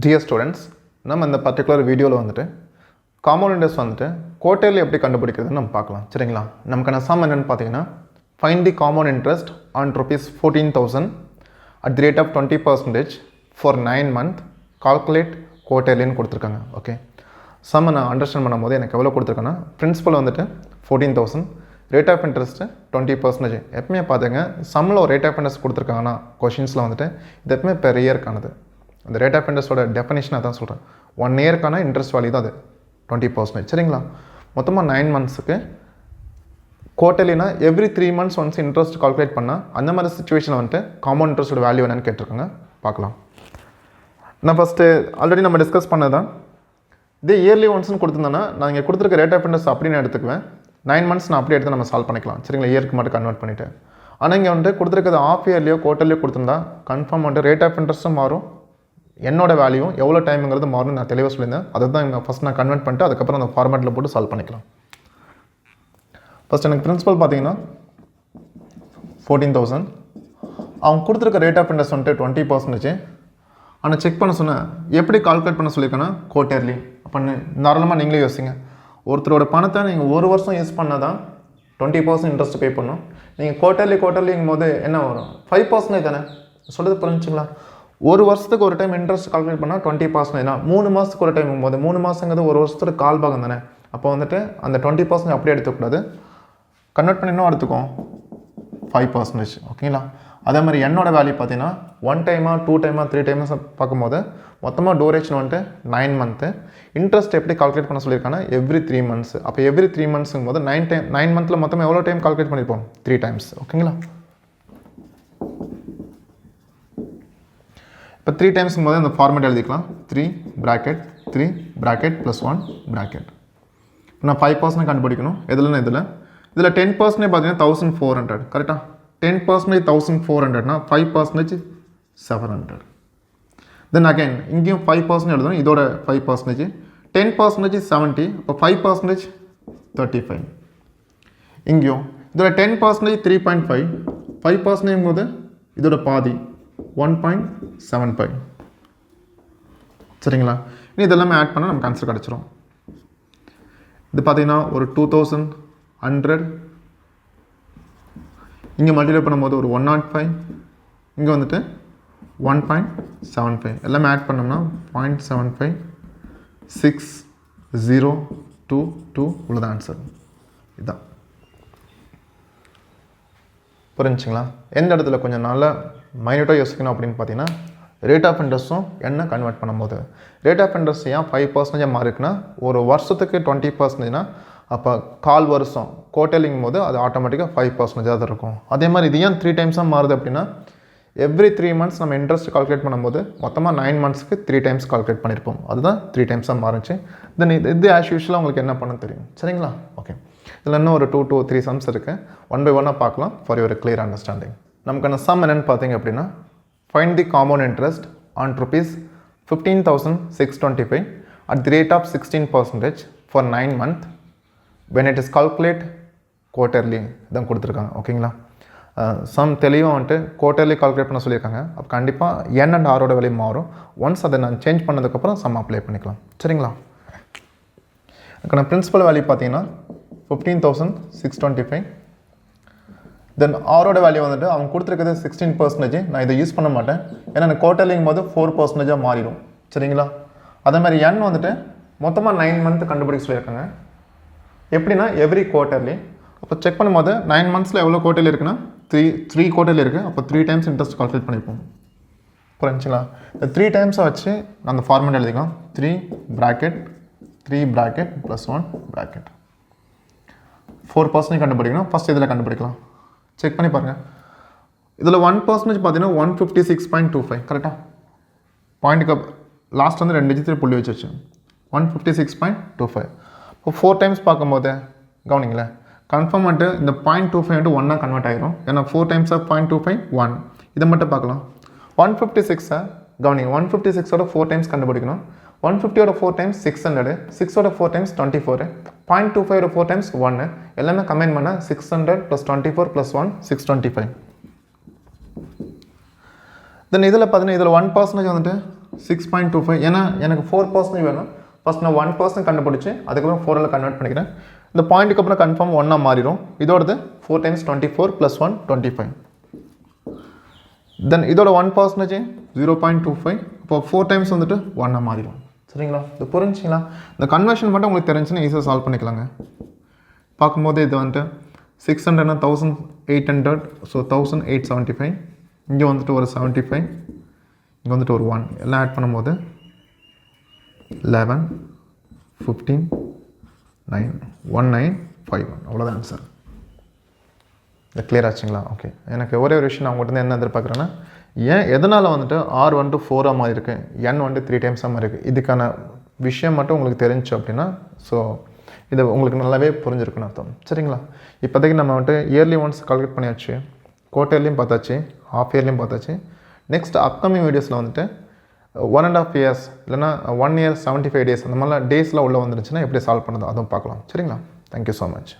Dear students, நம்ம இந்த particular வீடியோவில் வந்துட்டு காம்பவுண்ட் இன்ட்ரெஸ்ட் வந்துட்டு குவார்ட்டர்லி எப்படி கண்டுபிடிக்கிறதுன்னு நம்ம பார்க்கலாம். சரிங்களா? நமக்கான சம் என்னென்னு பார்த்தீங்கன்னா find the compound interest on ₹14,000 at the rate of 20% for 9 months calculate குவார்ட்டர்லின்னு கொடுத்துருக்காங்க. ஓகே, சம் நான் அண்டர்ஸ்டாண்ட் பண்ணும்போது எனக்கு எவ்வளோ கொடுத்துருக்கேன்னா பிரின்சிபல் வந்துட்டு 14,000, ரேட் ஆஃப் இன்ட்ரெஸ்ட்டு 20%. எப்பவுமே பார்த்துங்க சம்மில் ஒரு ரேட் ஆஃப் இன்ட்ரெஸ்ட் கொடுத்துருக்காங்கன்னா கொஷின்ஸில் வந்துட்டு இது எப்பவுமே பெர் இயர்க்கானது. அந்த ரேட் ஆஃப் இன்ட்ரெஸ்ட்டோட டெஃபினேஷனாக தான் சொல்கிறேன். 1 இயர்க்கான இன்ட்ரெஸ்ட் வேல்யூ தான் அது 20%. சரிங்களா? மொத்தமாக 9 மந்த்ஸுக்கு குவார்ட்டர்லினா every 3 months once interest calculate பண்ணால் அந்த மாதிரி சுச்சுவேஷனில் வந்துட்டு காம்பவுண்ட் இன்ட்ரெஸ்ட்டோட வேல்யூ என்னன்னு கேட்டிருக்காங்க. பார்க்கலாம். நான் ஃபஸ்ட்டு ஆல்ரெடி நம்ம டிஸ்கஸ் பண்ணது தான். இதே இயர்லி ஒன்ஸ்னு கொடுத்துருந்தேன்னா நான் இங்கே கொடுத்துருக்க ரேட் ஆஃப் இன்ட்ரெஸ்ட் அப்படின்னு எடுத்துக்குவேன். 9 months நான் அப்படியே எடுத்து நம்ம சால்வ் பண்ணிக்கலாம். சரிங்களா? இயருக்கு மட்டும் கன்வெர்ட் பண்ணிவிட்டு. ஆனால் இங்கே வந்துட்டு கொடுத்துருக்கிறது ஆஃப் இயர்லியோ குவார்ட்டர்லியோ கொடுத்துருந்தா கன்ஃபார்ம் வந்துட்டு ரேட் ஆஃப் இன்ட்ரெஸ்ட்டும் மாறும், என்னோட வேல்யூ எவ்வளோ டைமுங்கிறது மாறும் நான் தெளிவாக சொல்லியிருந்தேன். அதை தான் இங்கே ஃபஸ்ட் நான் கன்வெர்ட் பண்ணிட்டு அதுக்கப்புறம் அந்த ஃபார்மேட்டில் போட்டு சால்வ் பண்ணிக்கலாம். ஃபஸ்ட் எனக்கு பிரின்சிபல் பார்த்தீங்கன்னா 14,000, அவங்க கொடுத்துருக்க ரேட் ஆஃப் இன்ட்ரெஸ்ட் வந்துட்டு 20%. ஆனால் செக் பண்ண சொன்னேன். எப்படி கால்குலேட் பண்ண சொல்லியிருக்கேன்னா குவார்ட்டர்லி. அப்போ நார்மலாக நீங்களே யோசிங்க. ஒருத்தரோட பணத்தை நீங்கள் ஒரு வருஷம் யூஸ் பண்ணால் தான் 20% இன்ட்ரெஸ்ட் பே பண்ணணும். நீங்கள் குவார்ட்டர்லிங்கும் போது என்ன வரும்? 5% தானே. சொல்கிறது புரிஞ்சுங்களா? ஒரு வருஷத்துக்கு ஒரு டைம் இன்ட்ரெஸ்ட் கால்குலேட் பண்ணால் 20%. 3 மாதத்துக்கு ஒரு டைம் போது 3 மாதங்கிறது ஒரு வருஷத்துக்கு கால் பாகம் தானே. அப்போ வந்துட்டு அந்த 20% அப்படியே எடுத்துக்கூடாது, கன்வெர்ட் பண்ணி இன்னும் எடுத்துக்கும் 5%. ஓகேங்களா? அதே மாதிரி என்னோட வேல்யூ பார்த்தீங்கன்னா 1 டைமாக 2 டைமாக 3 டைம்ஸ் பார்க்கும்போது மொத்தமாக டூரேஷன் வந்துட்டு 9 months. இன்ட்ரெஸ்ட் எப்படி கால்குலேட் பண்ண சொல்லியிருக்காங்கன்னா எவ்ரி 3 months. அப்போ எவ்ரி 3 monthsங்கும் போது 9 monthஸில் மொத்தமாக எவ்வளோ டைம் கால்குலேட் பண்ணியிருப்போம்? 3 times. ஓகேங்களா? இப்போ 3 டைம்ஸ்ங்கும் போது அந்த ஃபார்மேட் எழுதிக்கலாம். 3 bracket 3 bracket + 1 bracket. நான் 5% கண்டுபிடிக்கணும். இதில் 10% பார்த்தீங்கன்னா 1,400. கரெக்டாக? 10% 1,400னா 5% 700. தென் அகைன் இங்கேயும் 5% எழுதணும். இதோட 5%, 10% 70. அப்போ 5% 35. இங்கேயும் இதோட 10% 3.5, 5% போது இதோட பாதி 1.75. சரிங்களா? இனி இதெல்லாமே ஆட் பண்ணால் நமக்கு ஆன்சர் கிடச்சிரும். இது பார்த்தீங்கன்னா ஒரு 2,100. இங்கே மல்டிப்ளை பண்ணும்போது ஒரு 105. இங்கே வந்துட்டு 1.75. எல்லாமே ஆட் பண்ணோம்னா 0.75 6022 உள்ளது ஆன்சர். இதுதான். புரிஞ்சுங்களா? எந்த இடத்துல கொஞ்சம் நல்லா மைன்யூட்டாக யோசிக்கணும் அப்படின்னு பார்த்தீங்கன்னா ரேட் ஆஃப் இன்ட்ரெஸ்ட்டும் என்ன கன்வெர்ட் பண்ணும்போது ரேட் ஆஃப் இன்ட்ரெஸ்ட் ஏன் 5% மாறிக்குன்னா ஒரு வருஷத்துக்கு 20%னா அப்போ கால் வருஷம் குவார்ட்டர்லிங்கும் போது அது ஆட்டோமேட்டிக்காக 5% தான் இருக்கும். அதே மாதிரி இது ஏன் 3 டைம்ஸாக மாறுது அப்படின்னா எவ்ரி 3 months நம்ம இன்ட்ரெஸ்ட் கால்குலேட் பண்ணும்போது மொத்தமாக 9 monthsக்கு 3 times கால்குலேட் பண்ணியிருப்போம். அதுதான் 3 டைம்ஸாக மாறிச்சு. தென் இது ஆஸ் யூஷுவலாக உங்களுக்கு என்ன பண்ண தெரியும். சரிங்களா? ஓகே, இதில் இன்னும் ஒரு 2 to 3 sums இருக்குது. 1 by 1 பார்க்கலாம் ஃபார் யுவர் கிளியர் அண்டர்ஸ்டாண்டிங். நமக்கான சம் என்னென்னு பார்த்தீங்க அப்படின்னா find the compound interest on ₹15,625 at the rate of 16% for 9 months when it is calculate quarterly தான் கொடுத்துருக்காங்க. ஓகேங்களா? சம் தெளிவாக வந்துட்டு குவார்ட்டர்லி கால்குலேட் பண்ண சொல்லியிருக்காங்க. அப்போ கண்டிப்பாக என் அண்ட் ஆரோட விலை மாறும். ஒன்ஸ் அதை நான் சேஞ்ச் பண்ணதுக்கப்புறம் சம் அப்ளை பண்ணிக்கலாம். சரிங்களா? அதுக்கான பிரின்சிபல் வேல்யூ பார்த்தீங்கன்னா 15,625. தென் ஆரோட வேல்யூ வந்துட்டு அவங்க கொடுத்துருக்கிறது 16%. நான் இதை யூஸ் பண்ண மாட்டேன், ஏன்னா எனக்கு குவார்ட்டர்லிங்கும் போது 4% மாறிடும். சரிங்களா? அதே மாதிரி என் வந்துட்டு மொத்தமாக 9 months கண்டுபிடிக்க சொல்லியிருக்காங்க. எப்படின்னா எவ்ரி குவார்ட்டர்லி. அப்போ செக் பண்ணும்போது 9 monthஸில் எவ்வளோ குவார்ட்டர்லி இருக்குன்னா 3 குவார்ட்டர்லி இருக்குது. அப்போ 3 times இன்ட்ரெஸ்ட் கால்குலேட் பண்ணிப்போம். புரிஞ்சுங்களா? இந்த 3 டைம்ஸை வச்சு நான் அந்த ஃபார்மேட் எழுதிக்கலாம். 3 bracket 3 bracket + 1 bracket. 4% கண்டுபிடிக்கணும். ஃபஸ்ட் இதில் கண்டுபிடிக்கலாம். செக் பண்ணி பாருங்கள். இதில் 1% பார்த்தீங்கன்னா 156.25. கரெக்டாக? பாயிண்ட்டுக்கு லாஸ்ட் வந்து 2 digit புள்ளி வச்சு 156.25. இப்போ 4 times பார்க்கும்போது கவனிங்களேன், கன்ஃபார்ம் வந்துட்டு இந்த 0.25 into 1 கன்வெர்ட் ஆகிரும். ஏன்னா 4 times of 0.25 1. இதை மட்டும் பார்க்கலாம். 156 கவனிங்க, 156ஓட 4 times கண்டுபிடிக்கணும். 150ஓட 4 times 600, 6ஓட 4 times 24, 0.25ஓட 4 times 1. எல்லாமே கம்பைன் பண்ணால் 600 + 24 + 1 625. தென் இதில் பார்த்தீங்கன்னா இதில் 1% வந்துட்டு 6.25 ஏன்னா எனக்கு 4% வேணும். ஃபஸ்ட் நான் 1% கண்டுபிடிச்சி அதுக்கப்புறம் 4 கன்வெர்ட் பண்ணிக்கிறேன். இந்த பாயிண்ட்டுக்கு அப்புறம் கன்ஃபார்ம் 1 மாறிடும். இதோடது 4 times 24 + 1 25. தென் இதோட 1% 0.25. இப்போ 4 times வந்துட்டு 1 மாறிடும். சரிங்களா? இது புரிஞ்சுங்களா? இந்த கன்வர்ஷன் மட்டும் உங்களுக்கு தெரிஞ்சுன்னா ஈஸியாக சால்வ் பண்ணிக்கலாங்க. பார்க்கும்போது இது வந்துட்டு 600 1800, ஸோ 1875. இங்கே வந்துட்டு ஒரு 75, இங்கே வந்துட்டு ஒரு 1 எல்லாம் ஆட் பண்ணும்போது 11 15 9 1951. அவ்வளோதான் ஆன்சர். இது கிளியர் ஆச்சுங்களா? ஓகே. எனக்கு ஒரே ஒரு விஷயம் நான் உங்கள்கிட்ட என்ன எதிர்பார்க்குறேன்னா, எதனால் வந்துட்டு R வந்துட்டு 4 மாதிரி இருக்குது, N வந்துட்டு 3 times மாதிரி இருக்குது, இதுக்கான விஷயம் மட்டும் உங்களுக்கு தெரிஞ்சு அப்படின்னா ஸோ இது உங்களுக்கு நல்லாவே புரிஞ்சிருக்குன்னு அர்த்தம். சரிங்களா? இப்போதைக்கு நம்ம வந்துட்டு இயர்லி ஒன்ஸ் கால்குலேட் பண்ணியாச்சு, குவார்ட்டர்லியும் பார்த்தாச்சு, ஹாஃப் இயர்லியும் பார்த்தாச்சு. நெக்ஸ்ட் அப்கமிங் வீடியோஸில் வந்துட்டு 1.5 years இல்லைனா 1 year 75 days அந்த மாதிரிலாம் டேஸில் உள்ளே வந்துருச்சுன்னா எப்படி சால்வ் பண்ணுறது அதுவும் பார்க்கலாம். சரிங்களா? Thank you so much.